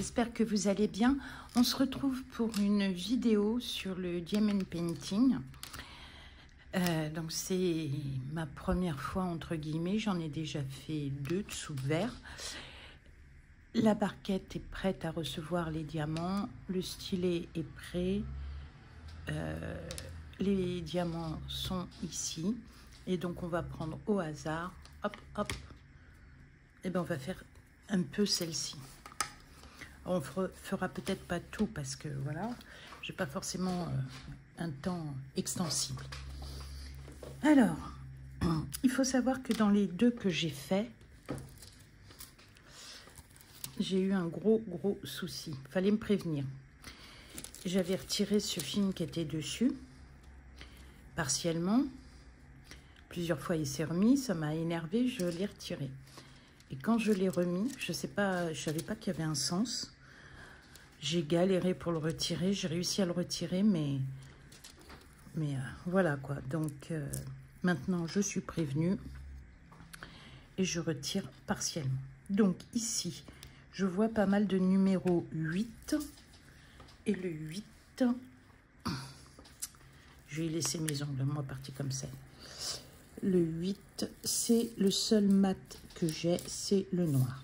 j'espère que vous allez bien. On se retrouve pour une vidéo sur le diamond painting. Donc c'est ma première fois entre guillemets, j'en ai déjà fait 2 de sous verre. La barquette est prête à recevoir les diamants, le stylet est prêt, les diamants sont ici et donc on va prendre au hasard, hop hop, et ben on va faire un peu celle-ci. On fera peut-être pas tout parce que voilà, j'ai pas forcément un temps extensible. Alors, il faut savoir que dans les 2 que j'ai fait, j'ai eu un gros souci. Fallait me prévenir. J'avais retiré ce film qui était dessus, partiellement. Plusieurs fois il s'est remis, ça m'a énervé, je l'ai retiré. Et quand je l'ai remis, je savais pas qu'il y avait un sens. J'ai galéré pour le retirer, j'ai réussi à le retirer, mais voilà quoi. Donc maintenant je suis prévenue et je retire partiellement. Donc ici, je vois pas mal de numéro 8. Et le 8, je vais laisser mes ongles, moi parti comme ça. Le 8, c'est le seul mat que j'ai, c'est le noir.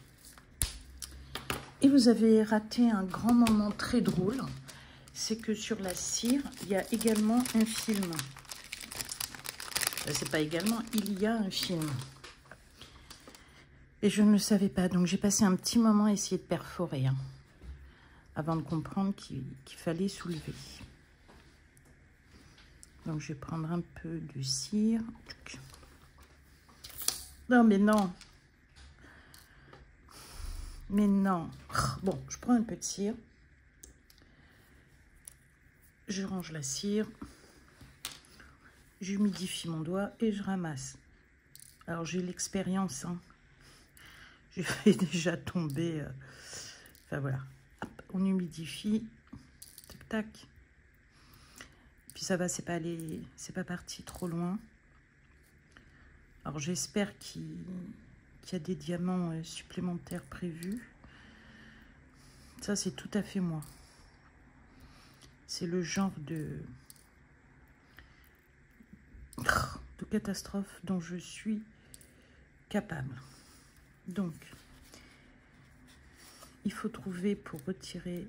Et vous avez raté un grand moment très drôle, c'est que sur la cire, il y a également un film. C'est pas également, il y a un film. Et je ne le savais pas, donc j'ai passé un petit moment à essayer de perforer, hein, avant de comprendre qu'il fallait soulever. Donc je vais prendre un peu de cire. Non mais non. Mais non. Bon, je prends un peu de cire. Je range la cire. J'humidifie mon doigt et je ramasse. Alors j'ai l'expérience, hein. J'ai fait déjà tomber. Enfin voilà. Hop, on humidifie. Tac tac. Puis ça va, c'est pas parti trop loin. Alors j'espère qu'il y a des diamants supplémentaires prévus. Ça, c'est tout à fait moi. C'est le genre de catastrophe dont je suis capable. Donc, il faut trouver pour retirer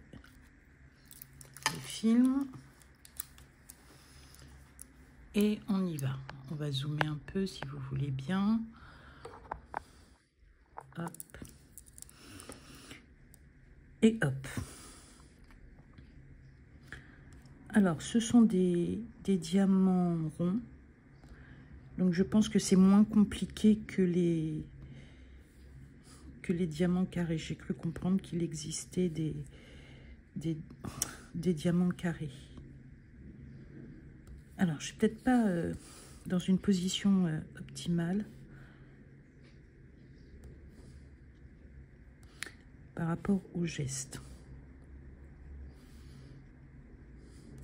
les films. Et on y va. On va zoomer un peu si vous voulez bien. Hop. Et hop. Alors, ce sont des diamants ronds. Donc, je pense que c'est moins compliqué que les diamants carrés. J'ai cru comprendre qu'il existait des diamants carrés. Alors, je suis peut-être pas dans une position optimale par rapport au geste.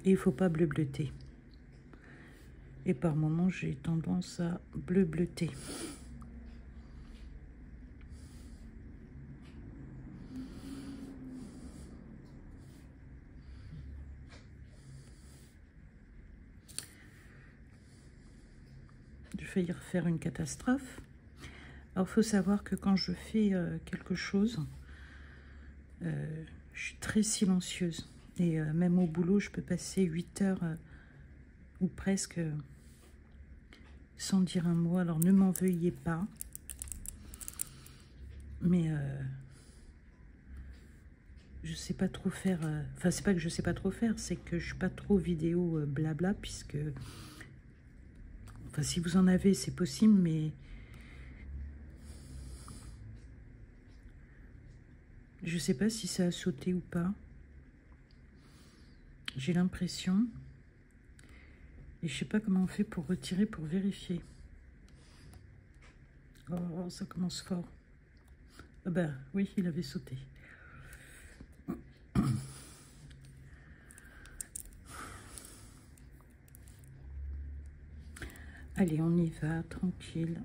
Et il ne faut pas bleu-bleuter. Et par moments, j'ai tendance à bleu-bleuter. J'ai failli refaire une catastrophe. Alors, il faut savoir que quand je fais quelque chose, je suis très silencieuse. Et même au boulot, je peux passer 8 heures ou presque sans dire un mot. Alors, ne m'en veuillez pas. Mais je sais pas trop faire... Enfin, c'est pas que je sais pas trop faire, c'est que je suis pas trop vidéo blabla, puisque... Enfin, si vous en avez, c'est possible, mais... Je sais pas si ça a sauté ou pas. J'ai l'impression. Et je sais pas comment on fait pour retirer, pour vérifier. Oh, ça commence fort. Ah ben, oui, il avait sauté. Allez, on y va, tranquille.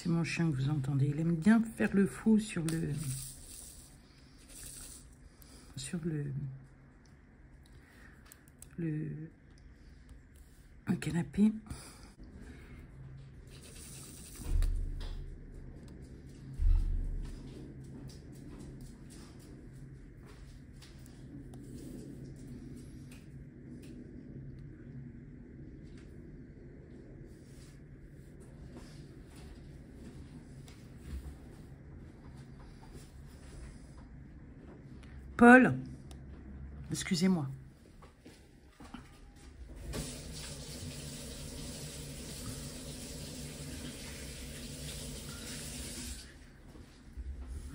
C'est mon chien que vous entendez. Il aime bien faire le fou sur un canapé. Paul, excusez-moi.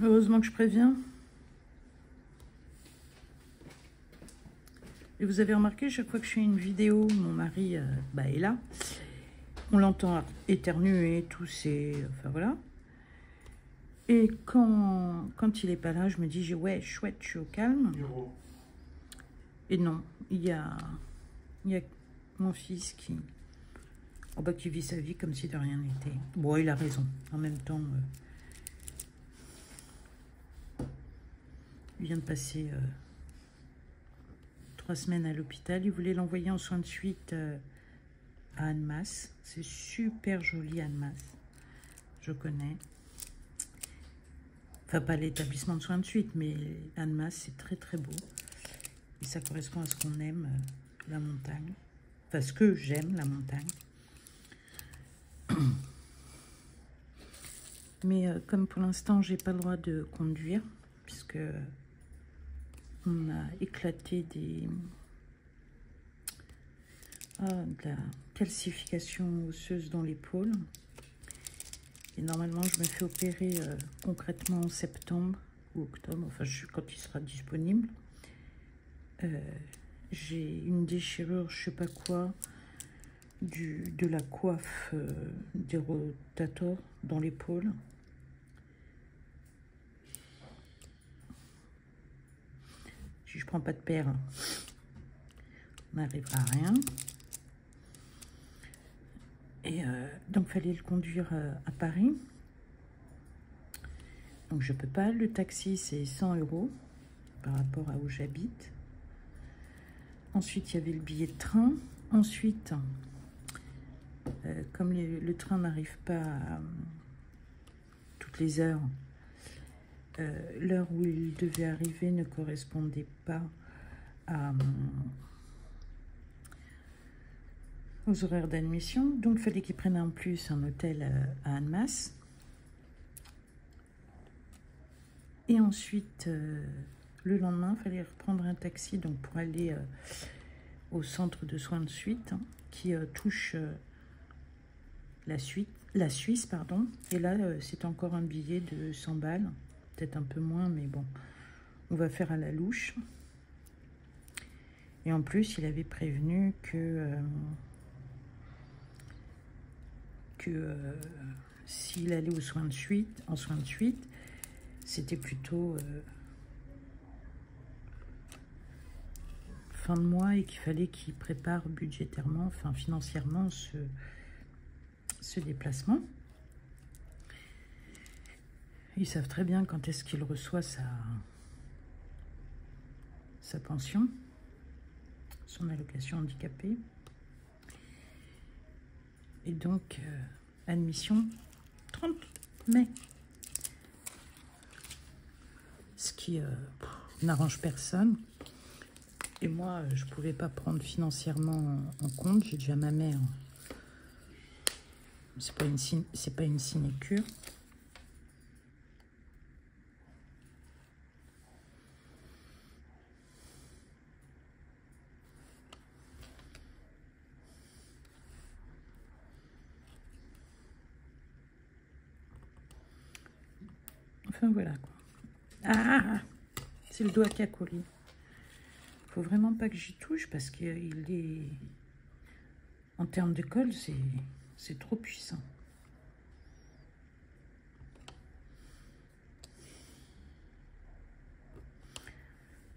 Heureusement que je préviens. Et vous avez remarqué, chaque fois que je fais une vidéo, mon mari est là. On l'entend éternuer, tousser, enfin voilà. Et quand il n'est pas là, je me dis, ouais, chouette, je suis au calme. Et non, il y a mon fils qui vit sa vie comme si de rien n'était. Bon, il a raison. En même temps, il vient de passer 3 semaines à l'hôpital. Il voulait l'envoyer en soins de suite à Annemasse. C'est super joli, Annemasse. Je connais. Enfin, pas l'établissement de soins de suite, mais Annemasse, c'est très très beau. Et ça correspond à ce qu'on aime, la montagne. Enfin, ce que j'aime, la montagne. Mais comme pour l'instant, j'ai pas le droit de conduire, puisque on a éclaté de la calcification osseuse dans l'épaule. Et normalement, je me fais opérer concrètement en septembre ou octobre, enfin quand il sera disponible. J'ai une déchirure, je sais pas quoi, de la coiffe des rotators dans l'épaule. Si je prends pas de paire, on n'arrivera à rien. Et donc, il fallait le conduire à Paris. Donc, je peux pas. Le taxi, c'est 100 € par rapport à où j'habite. Ensuite, il y avait le billet de train. Ensuite, comme le train n'arrive pas toutes les heures, l'heure où il devait arriver ne correspondait pas aux horaires d'admission. Donc, il fallait qu'il prenne en plus un hôtel à Annemasse. Et ensuite, le lendemain, il fallait reprendre un taxi donc pour aller au centre de soins de suite qui touche la Suisse, pardon. Et là, c'est encore un billet de 100 balles, peut-être un peu moins, mais bon, on va faire à la louche. Et en plus, il avait prévenu que s'il allait en soins de suite, c'était plutôt fin de mois et qu'il fallait qu'il prépare budgétairement, enfin financièrement, ce déplacement. Ils savent très bien quand est-ce qu'il reçoit sa pension, son allocation handicapée. Et donc, admission 30 mai. Ce qui n'arrange personne. Et moi, je ne pouvais pas prendre financièrement en compte. J'ai déjà ma mère. C'est pas une sinécure. Enfin, voilà, quoi. Ah, c'est le doigt qui a collé. Faut vraiment pas que j'y touche parce qu'il est... En termes de colle, c'est trop puissant.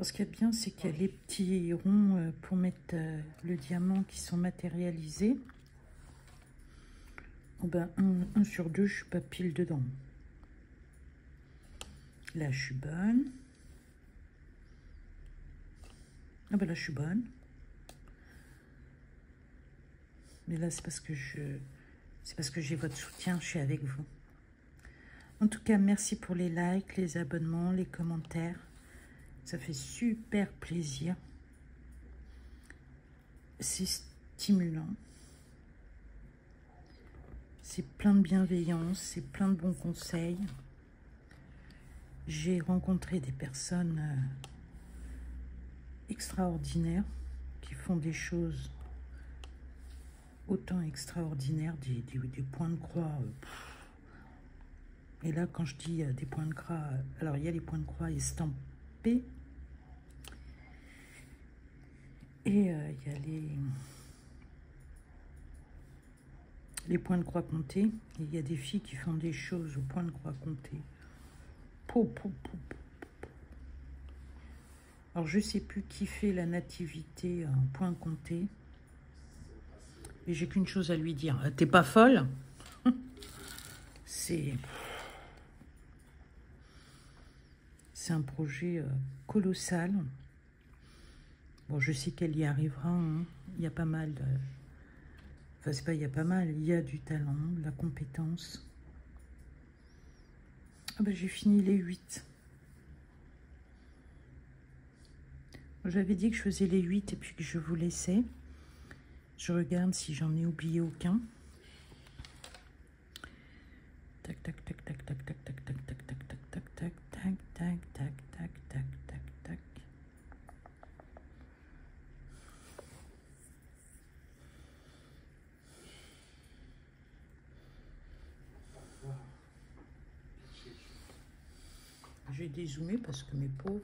Ce qu'il y a de bien, c'est qu'il y a les petits ronds pour mettre le diamant qui sont matérialisés. Oh ben, 1 sur 2, je suis pas pile dedans. Là, je suis bonne. Ah ben là, je suis bonne. Mais là, c'est parce que j'ai votre soutien, je suis avec vous. En tout cas, merci pour les likes, les abonnements, les commentaires. Ça fait super plaisir. C'est stimulant. C'est plein de bienveillance, c'est plein de bons conseils. J'ai rencontré des personnes extraordinaires qui font des choses autant extraordinaires, des points de croix. Et là, quand je dis des points de croix, alors il y a les points de croix estampés. Et il y a les points de croix comptés. Et il y a des filles qui font des choses au point de croix compté. Alors, je ne sais plus qui fait la nativité en point compté. Mais j'ai qu'une chose à lui dire. T'es pas folle? C'est un projet colossal. Bon, je sais qu'elle y arrivera. Hein. Il y a pas mal de... Enfin, c'est pas il y a pas mal. Il y a du talent, de la compétence. Ah ben, j'ai fini les 8. J'avais dit que je faisais les 8 et puis que je vous laissais. Je regarde si j'en ai oublié aucun. Tac, tac, tac, tac, tac, tac, tac, tac, tac, tac, tac, tac, tac, tac, tac, tac, tac, tac, tac, tac. Je vais dézoomer parce que mes pauvres.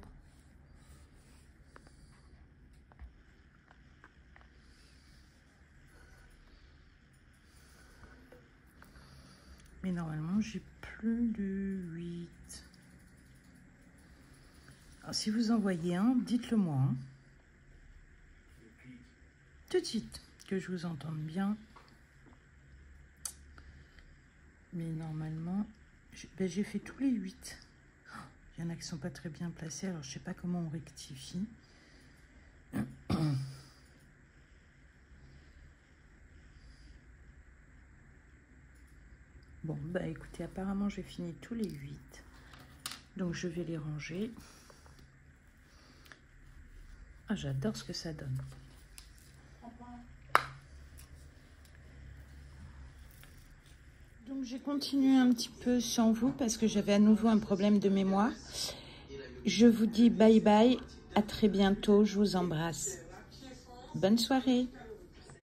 Mais normalement, j'ai plus de 8. Alors, si vous en voyez un, dites-le moi. Hein. Tout de suite, que je vous entende bien. Mais normalement, j'ai fait tous les 8. Il y en a qui ne sont pas très bien placés, alors je ne sais pas comment on rectifie. Bon, bah écoutez, apparemment j'ai fini tous les 8. Donc je vais les ranger. Ah, j'adore ce que ça donne. Donc j'ai continué un petit peu sans vous parce que j'avais à nouveau un problème de mémoire. Je vous dis bye bye, à très bientôt, je vous embrasse. Bonne soirée.